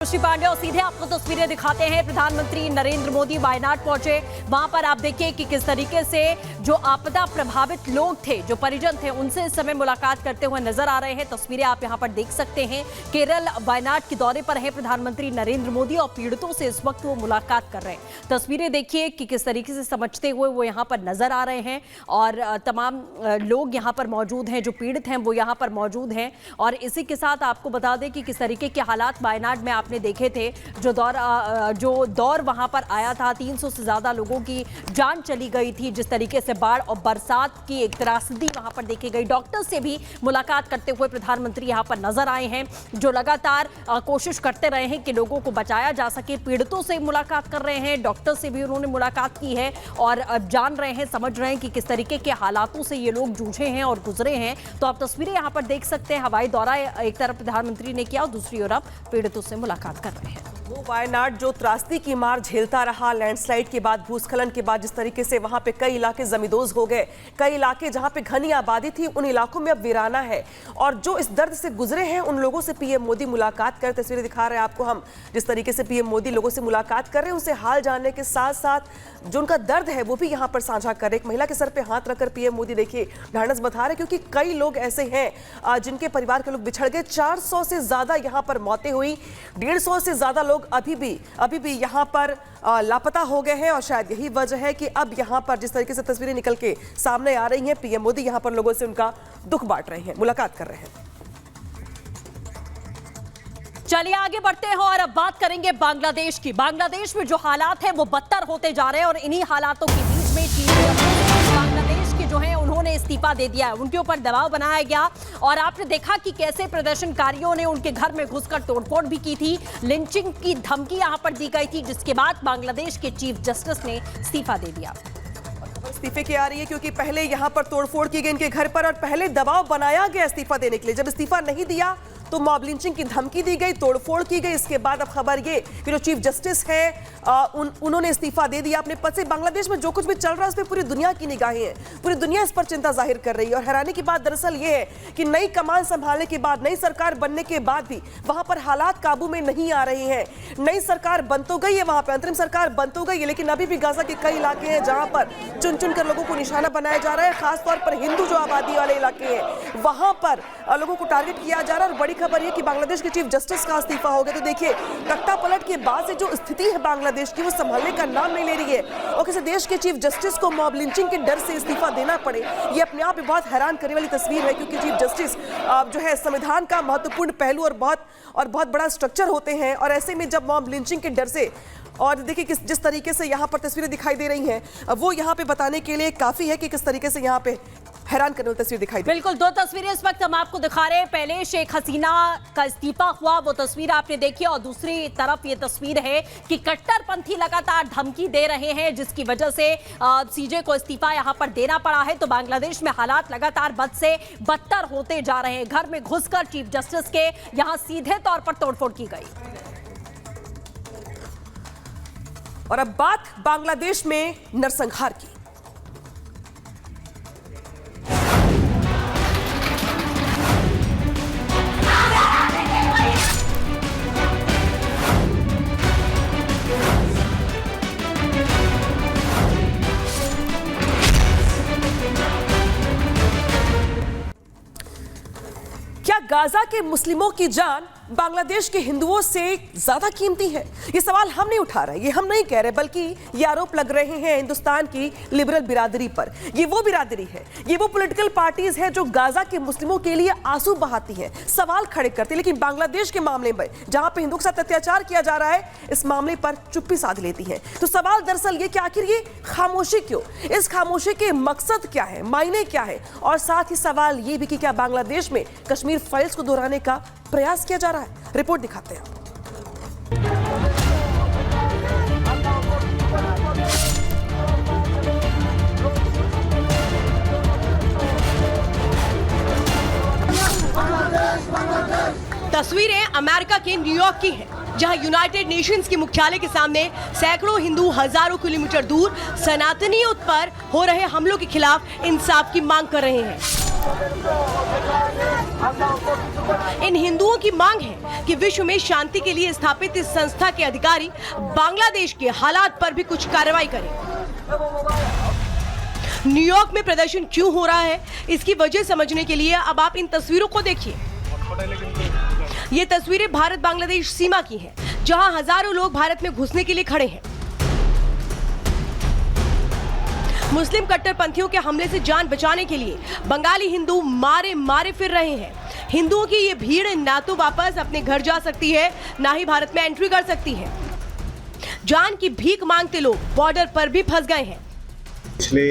श्री पांडे और सीधे आपको तस्वीरें दिखाते हैं। प्रधानमंत्री नरेंद्र मोदी वायनाड पहुंचे। वहां पर आप देखिए कि किस तरीके से जो आपदा प्रभावित लोग थे, जो परिजन थे, उनसे इस समय मुलाकात करते हुए नजर आ रहे हैं। तस्वीरें आप यहां पर देख सकते हैं। केरल वायनाड के दौरे पर है प्रधानमंत्री नरेंद्र मोदी और पीड़ितों से इस वक्त वो मुलाकात कर रहे हैं। तस्वीरें देखिए कि किस तरीके से समझते हुए वो यहाँ पर नजर आ रहे हैं और तमाम लोग यहाँ पर मौजूद हैं, जो पीड़ित हैं वो यहाँ पर मौजूद हैं। और इसी के साथ आपको बता दें कि किस तरीके के हालात वायनाड में आपने देखे थे। जो दौर वहां पर आया था, 300 से ज्यादा लोगों की जान चली गई थी। जिस तरीके से बाढ़ और बरसात की एक त्रासदी वहां पर देखी गई। डॉक्टर से भी मुलाकात करते हुए प्रधानमंत्री यहां पर नजर आए हैं, जो लगातार कोशिश करते रहे हैं कि लोगों को बचाया जा सके। पीड़ितों से मुलाकात कर रहे हैं, डॉक्टर से भी उन्होंने मुलाकात की है और जान रहे हैं, समझ रहे हैं कि किस तरीके के हालातों से ये लोग जूझे हैं और गुजरे हैं। तो आप तस्वीरें यहां पर देख सकते हैं। हवाई दौरा एक तरफ प्रधानमंत्री ने किया और दूसरी ओर पीड़ितों से मुलाकात कर रहे हैं। वो वायनाड जो त्रासदी की मार झेलता रहा, लैंडस्लाइड के बाद, भूस्खलन के बाद, जिस तरीके से वहां पे कई इलाके जमींदोज हो गए, कई इलाके जहां पे घनी आबादी थी उन इलाकों में अब वीराना है। और जो इस दर्द से गुजरे हैं उन लोगों से पीएम मोदी मुलाकात कर, तस्वीरें दिखा रहे हैं आपको हम, जिस तरीके से पीएम मोदी लोगों से मुलाकात कर रहे हैं, उनसे हाल जानने के साथ साथ जो उनका दर्द है वो भी यहाँ पर साझा कर रहे हैं। एक महिला के सर पे हाथ रखकर पीएम मोदी देखिए ढाढ़स बता रहे, क्योंकि कई लोग ऐसे हैं जिनके परिवार के लोग बिछड़ गए। 400 से ज्यादा यहाँ पर मौतें हुई, 150 से ज्यादा लोग अभी भी यहाँ पर लापता हो गए हैं। और शायद यही वजह है कि अब यहाँ पर जिस तरीके से तस्वीरें निकल के सामने आ रही हैं, पीएम मोदी यहाँ पर लोगों से उनका दुख बांट रहे हैं, मुलाकात कर रहे हैं। चलिए आगे बढ़ते हैं और अब बात करेंगे बांग्लादेश की। बांग्लादेश में जो हालात हैं वो बदतर होते जा रहे हैं और इन्हीं हालातों के बीच में बांग्लादेश के जो हैं उन्होंने इस्तीफा दे दिया है। उनके ऊपर दबाव बनाया गया और आपने देखा कि कैसे प्रदर्शनकारियों ने उनके घर में घुसकर तोड़फोड़ भी की थी। लिंचिंग की धमकी यहां पर दी गई थी, जिसके बाद बांग्लादेश के चीफ जस्टिस ने इस्तीफा दे दिया। इस्तीफे की आ रही है क्योंकि पहले यहां पर तोड़फोड़ की गई इनके घर पर और पहले दबाव बनाया गया इस्तीफा देने के लिए। जब इस्तीफा नहीं दिया तो मॉब लिंचिंग की धमकी दी गई, तोड़फोड़ की गई। इसके बाद अब खबर ये कि जो चीफ जस्टिस है उन्होंने इस्तीफा दे दिया अपने पद से। बांग्लादेश में जो कुछ भी चल रहा है उस पर पूरी दुनिया की निगाहें हैं, पूरी दुनिया इस पर चिंता जाहिर कर रही है। और हैरानी की बात दरअसल ये है कि नई कमान संभालने के बाद, नई सरकार बनने के बाद भी वहां पर हालात काबू में नहीं आ रहे हैं। नई सरकार बन तो गई है, वहां पर अंतरिम सरकार बन तो गई है, लेकिन अभी भी गाजा के कई इलाके हैं जहां पर चुन चुन कर लोगों को निशाना बनाया जा रहा है। खासतौर पर हिंदू जो आबादी वाले इलाके हैं वहां पर लोगों को टारगेट किया जा रहा है। और बड़ी खबर यह कि बांग्लादेश के चीफ जस्टिस का इस्तीफा हो गया। तो देखिए, तख्ता पलट के बाद से जो स्थिति है बांग्लादेश की, वो संभालने का नाम नहीं ले रही है। और किसी देश के चीफ जस्टिस को मॉब लिंचिंग के डर से इस्तीफा देना पड़े, ये अपने आप में बहुत हैरान करने वाली तस्वीर है। क्योंकि चीफ जस्टिस जो है संविधान का महत्वपूर्ण पहलू और बहुत बड़ा स्ट्रक्चर होते हैं। और ऐसे में जब मॉब लिंचिंग के डर से, और देखिए जिस तरीके से यहाँ पर तस्वीरें दिखाई दे रही हैं, वो यहाँ पे बताने के लिए काफी है कि किस तरीके से यहाँ पे हैरान करने वाली तस्वीर दिखाई दे। बिल्कुल, दो तस्वीरें इस वक्त हम आपको दिखा रहे हैं। पहले शेख हसीना का इस्तीफा हुआ, वो तस्वीर आपने देखी, और दूसरी तरफ ये तस्वीर है कि कट्टरपंथी लगातार धमकी दे रहे हैं, जिसकी वजह से सीजे को इस्तीफा यहां पर देना पड़ा है। तो बांग्लादेश में हालात लगातार बद से बदतर होते जा रहे हैं। घर में घुसकर चीफ जस्टिस के यहां सीधे तौर पर तोड़फोड़ की गई। और अब बात बांग्लादेश में नरसंहार की। क्या गाजा के मुस्लिमों की जान बांग्लादेश के हिंदुओं से ज्यादा कीमती है? ये सवाल हम नहीं उठा रहे, ये हम नहीं कह रहे, बल्कि ये आरोप लग रहे हैं हिंदुस्तान की लिबरल बिरादरी पर। ये वो बिरादरी है, ये वो पॉलिटिकल पार्टीज है जो गाजा के मुस्लिमों के लिए आंसू बहाती हैं, सवाल खड़े करती है। लेकिन बांग्लादेश के मामले में जहां पे हिंदुओं के साथ अत्याचार किया जा रहा है, इस मामले पर चुप्पी साध लेती है। तो सवाल दरअसल ये कि आखिर ये खामोशी क्यों? इस खामोशी के मकसद क्या है, मायने क्या है? और साथ ही सवाल ये भी कि क्या बांग्लादेश में कश्मीर फाइल्स को दोहराने का प्रयास किया जा रहा है? रिपोर्ट दिखाते हैं। तस्वीरें अमेरिका के न्यूयॉर्क की हैं, जहां यूनाइटेड नेशंस के मुख्यालय के सामने सैकड़ों हिंदू हजारों किलोमीटर दूर सनातनियों पर हो रहे हमलों के खिलाफ इंसाफ की मांग कर रहे हैं। इन हिंदुओं की मांग है कि विश्व में शांति के लिए स्थापित इस संस्था के अधिकारी बांग्लादेश के हालात पर भी कुछ कार्रवाई करें। न्यूयॉर्क में प्रदर्शन क्यों हो रहा है, इसकी वजह समझने के लिए अब आप इन तस्वीरों को देखिए। ये तस्वीरें भारत बांग्लादेश सीमा की हैं, जहां हजारों लोग भारत में घुसने के लिए खड़े हैं। मुस्लिम कट्टरपंथियों के हमले से जान बचाने के लिए बंगाली हिंदू मारे मारे फिर रहे हैं। हिंदुओं की ये भीड़ ना तो वापस अपने घर जा सकती है, ना ही भारत में एंट्री कर सकती है। जान की भीख मांगते लोग बॉर्डर पर भी फंस गए हैं। पिछले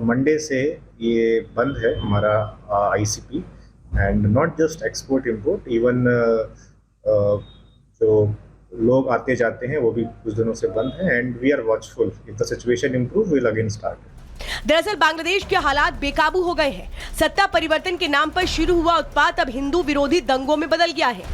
मंडे से ये बंद है हमारा ICP, and not just export import, even जो लोग आते जाते हैं वो भी कुछ दिनों से बंद है। And we are watchful, if the situation improve we will again start. दरअसल बांग्लादेश के हालात बेकाबू हो गए हैं। सत्ता परिवर्तन के नाम पर शुरू हुआ उत्पात अब हिंदू विरोधी दंगों में बदल गया है।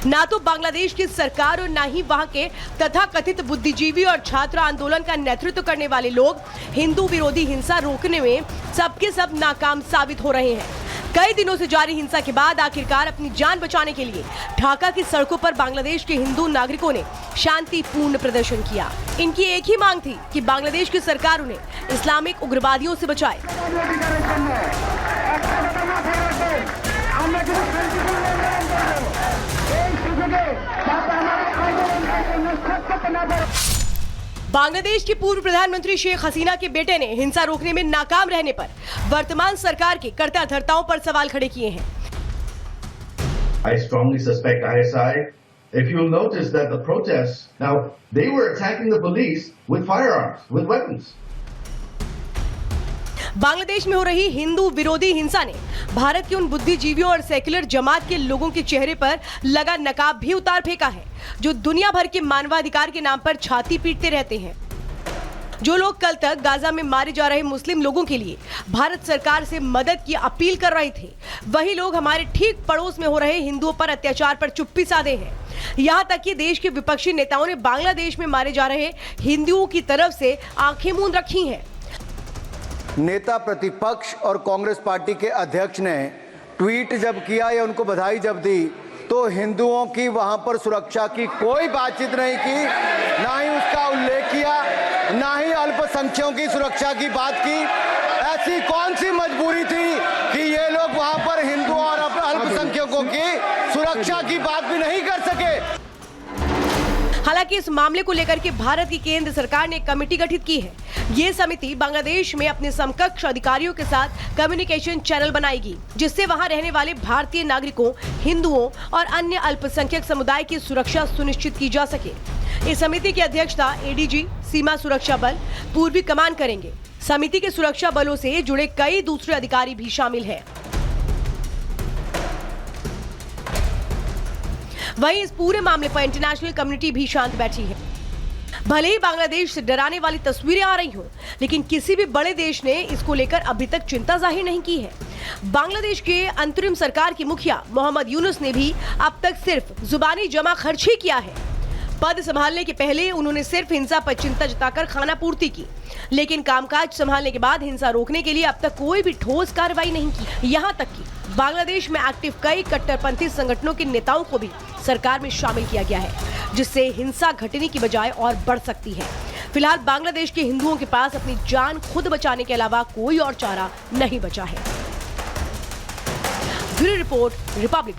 ना तो बांग्लादेश की सरकार और ना ही वहां के तथाकथित बुद्धिजीवी और छात्र आंदोलन का नेतृत्व करने वाले लोग हिंदू विरोधी हिंसा रोकने में सबके सब नाकाम साबित हो रहे हैं। कई दिनों से जारी हिंसा के बाद आखिरकार अपनी जान बचाने के लिए ढाका की सड़कों पर बांग्लादेश के हिंदू नागरिकों ने शांतिपूर्ण प्रदर्शन किया। इनकी एक ही मांग थी कि बांग्लादेश की सरकार उन्हें इस्लामिक उग्रवादियों से बचाए। बांग्लादेश की पूर्व प्रधानमंत्री शेख हसीना के बेटे ने हिंसा रोकने में नाकाम रहने पर वर्तमान सरकार के कर्ता धर्ताओं पर सवाल खड़े किए हैं। I strongly suspect ISI. If you'll notice that the protests, now they were attacking the police with firearms, with weapons. Bangladesh में हो रही हिंदू विरोधी हिंसा ने भारत के उन बुद्धिजीवियों और सेक्युलर जमात के लोगों के चेहरे पर लगा नकाब भी उतार फेंका है, जो दुनिया भर के मानवाधिकार के नाम पर छाती पीटते रहते हैं। जो लोग कल तक गाजा में मारे जा रहे मुस्लिम लोगों के लिए भारत सरकार से मदद की अपील कर रहे थे, वही लोग हमारे ठीक पड़ोस में हो रहे हिंदुओं पर अत्याचार पर चुप्पी साधे हैं। यहाँ तक कि देश के विपक्षी नेताओं ने बांग्लादेश में मारे जा रहे हिंदुओं की तरफ से आंखें मूंद रखी हैं। नेता प्रतिपक्ष और कांग्रेस पार्टी के अध्यक्ष ने ट्वीट जब किया या उनको बधाई जब दी, तो हिंदुओं की वहां पर सुरक्षा की कोई बातचीत नहीं की, ना ही उसका उल्लेख किया, ना ही अल्पसंख्यकों की सुरक्षा की बात की। ऐसी कौन सी मजबूरी थी कि ये लोग वहां पर हिंदुओं और अल्पसंख्यकों की सुरक्षा की बात भी नहीं कर सके। हालांकि इस मामले को लेकर के भारत की केंद्र सरकार ने एक कमेटी गठित की है। ये समिति बांग्लादेश में अपने समकक्ष अधिकारियों के साथ कम्युनिकेशन चैनल बनाएगी, जिससे वहां रहने वाले भारतीय नागरिकों, हिंदुओं और अन्य अल्पसंख्यक समुदाय की सुरक्षा सुनिश्चित की जा सके। इस समिति की अध्यक्षता एडीजी सीमा सुरक्षा बल पूर्वी कमान करेंगे। समिति के सुरक्षा बलों से जुड़े कई दूसरे अधिकारी भी शामिल हैं। वहीं इस पूरे मामले पर इंटरनेशनल कम्युनिटी भी शांत बैठी है। भले ही बांग्लादेश से डराने वाली तस्वीरें आ रही हों, लेकिन किसी भी बड़े देश ने इसको लेकर अभी तक चिंता जाहिर नहीं की है। बांग्लादेश के अंतरिम सरकार की मुखिया मोहम्मद यूनुस ने भी अब तक सिर्फ जुबानी जमा खर्च ही किया है। पद संभालने के पहले उन्होंने सिर्फ हिंसा पर चिंता जताकर खाना पूर्ति की, लेकिन कामकाज संभालने के बाद हिंसा रोकने के लिए अब तक कोई भी ठोस कार्रवाई नहीं की। यहाँ तक कि बांग्लादेश में एक्टिव कई कट्टरपंथी संगठनों के नेताओं को भी सरकार में शामिल किया गया है, जिससे हिंसा घटने की बजाय और बढ़ सकती है। फिलहाल बांग्लादेश के हिंदुओं के पास अपनी जान खुद बचाने के अलावा कोई और चारा नहीं बचा है। Bureau report, Republic.